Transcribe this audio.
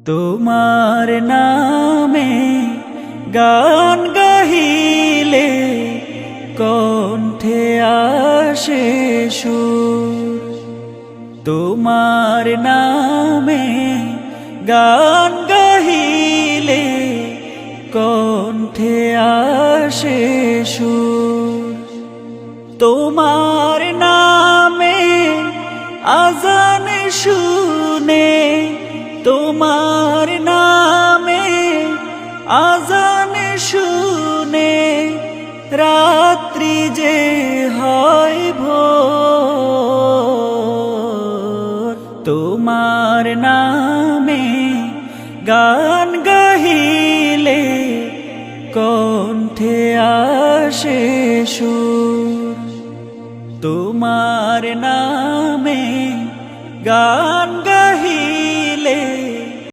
তোমার নামে গান গাহিলে কণ্ঠে আসে সুর। তোমার নামে গান গাহিলে কণ্ঠে আসে সুর। তোমার নামে আজান শুনে, তোমার নামে আজান শুনে রাত্রি যে হয় ভোর। তোমার নামে গান গাহিলে কণ্ঠে আসে সুর। তোমার নামে গান